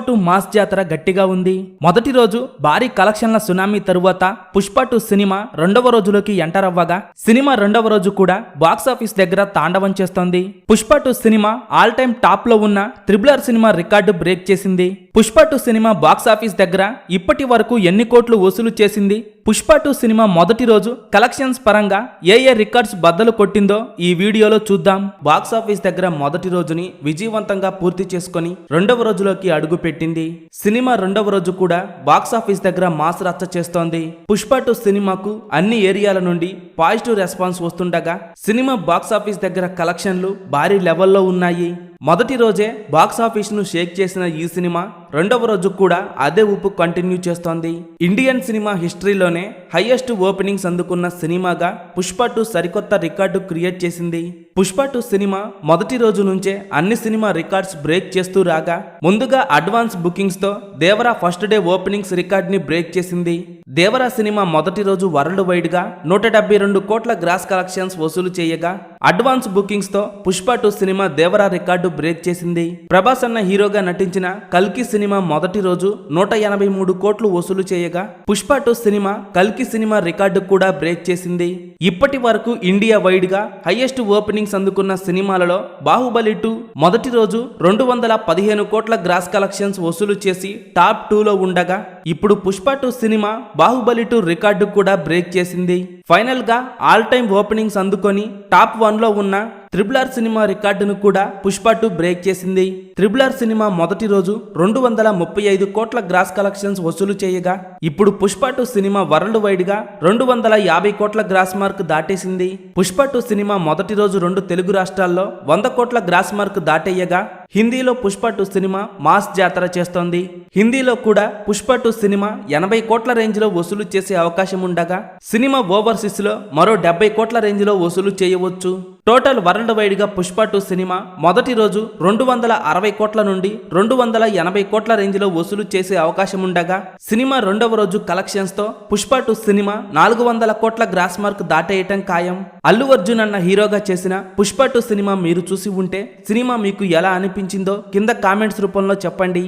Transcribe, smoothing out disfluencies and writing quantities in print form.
Pushpa 2 mass జాతర గట్టిగా ఉంది. మొదటి రోజు భారీ కలెక్షన్ల సునామీ తరువాత పుష్ప 2 సినిమా రెండవ రోజులోకి ఎంటర్ అవ్వగా సినిమా రెండవ రోజు కూడా బాక్సాఫీస్ దగ్గర తాండవం చేస్తోంది. Pushpa 2 cinema all time top లో ఉన్న త్రిబులర్ సినిమా రికార్డు బ్రేక్ చేసింది. పుష్ప 2 సినిమా బాక్సాఫీస్ దగ్గర ఇప్పటి వరకు ఎన్ని కోట్లు వసూలు చేసింది, పుష్ప 2 సినిమా మొదటి రోజు కలెక్షన్స్ పరంగా ఏ రికార్డ్స్ బద్దలు కొట్టిందో ఈ వీడియోలో చూద్దాం. బాక్సాఫీస్ దగ్గర మొదటి రోజుని విజయవంతంగా పూర్తి చేసుకొని రెండవ రోజులోకి అడుగు పెట్టింది. సినిమా రెండవ రోజు కూడా బాక్సాఫీస్ దగ్గర మాస్ రచ్చ చేస్తోంది. పుష్ప 2 సినిమాకు అన్ని ఏరియాల నుండి పాజిటివ్ రెస్పాన్స్ వస్తుండగా సినిమా బాక్సాఫీస్ దగ్గర కలెక్షన్లు భారీ లెవెల్లో ఉన్నాయి. మొదటి రోజే బాక్సాఫీస్ ను షేక్ చేసిన ఈ సినిమా రెండవ రోజు కూడా అదే ఊపు కంటిన్యూ చేస్తోంది. ఇండియన్ సినిమా హిస్టరీలోనే హైయెస్ట్ ఓపెనింగ్స్ అందుకున్న సినిమాగా పుష్ప 2 సరికొత్త రికార్డు క్రియేట్ చేసింది. పుష్ప 2 సినిమా మొదటి రోజు నుంచే అన్ని సినిమా రికార్డ్స్ బ్రేక్ చేస్తూ రాగా ముందుగా అడ్వాన్స్ బుకింగ్స్ తో Devara first day openings record ని బ్రేక్ చేసింది. దేవరా సినిమా మొదటి రోజు వరల్డ్ వైడ్ గా 172 కోట్ల గ్రాస్ కలెక్షన్స్ వసూలు చేయగా అడ్వాన్స్ బుకింగ్స్ తో Pushpa 2 cinema Devara record break చేసింది. ప్రభాస్ అన్న హీరోగా నటించిన కల్కి సినిమా మొదటి రోజు 183 కోట్లు వసూలు చేయగా పుష్ప 2 సినిమా కల్కి సినిమా రికార్డు కూడా బ్రేక్ చేసింది. ఇప్పటి వరకు ఇండియా వైడ్ గా హైయెస్ట్ ఓపెనింగ్స్ అందుకున్న సినిమాలలో బాహుబలి 2 మొదటి రోజు 215 కోట్ల గ్రాస్ కలెక్షన్స్ వసూలు చేసి టాప్ 2 లో ఉండగా ఇప్పుడు పుష్ప 2 సినిమా బాహుబలి 2 రికార్డు కూడా బ్రేక్ చేసింది. ఫైనల్ గా ఆల్ టైమ్ ఓపెనింగ్స్ అందుకొని టాప్ 1 లో ఉన్న త్రిబులర్ సినిమా రికార్డును కూడా పుష్ప 2 బ్రేక్ చేసింది. త్రిబులర్ సినిమా మొదటి రోజు 235 కోట్ల గ్రాస్ కలెక్షన్స్ వసూలు చేయగా ఇప్పుడు పుష్ప 2 సినిమా వరల్డ్ వైడ్ గా 250 కోట్ల గ్రాస్ మార్క్ దాటేసింది. పుష్ప 2 సినిమా మొదటి రోజు 2 తెలుగు రాష్ట్రాల్లో 100 కోట్ల గ్రాస్ మార్క్ దాటేయగా హిందీలో పుష్ప 2 సినిమా మాస్ జాతర చేస్తోంది. హిందీలో కూడా పుష్ప 2 సినిమా 80 కోట్ల రేంజ్ లో వసూలు చేసే అవకాశం ఉండగా సినిమా ఓవర్సీస్ లో మరో 70 కోట్ల రేంజ్ లో వసూలు చేయవచ్చు. టోటల్ వరల్డ్ వైడ్ గా పుష్ప 2 సినిమా మొదటి రోజు 260 కోట్ల నుండి 280 కోట్ల రేంజ్ లో వసూలు చేసే అవకాశం ఉండగా సినిమా రెండవ రోజు కలెక్షన్స్ తో పుష్ప 2 సినిమా 400 కోట్ల గ్రాస్ మార్క్ దాటేయటం ఖాయం. అల్లు అర్జున్ అన్న హీరోగా చేసిన పుష్ప 2 సినిమా మీరు చూసి ఉంటే సినిమా మీకు ఎలా అనిపించిందో కింద కామెంట్స్ రూపంలో చెప్పండి.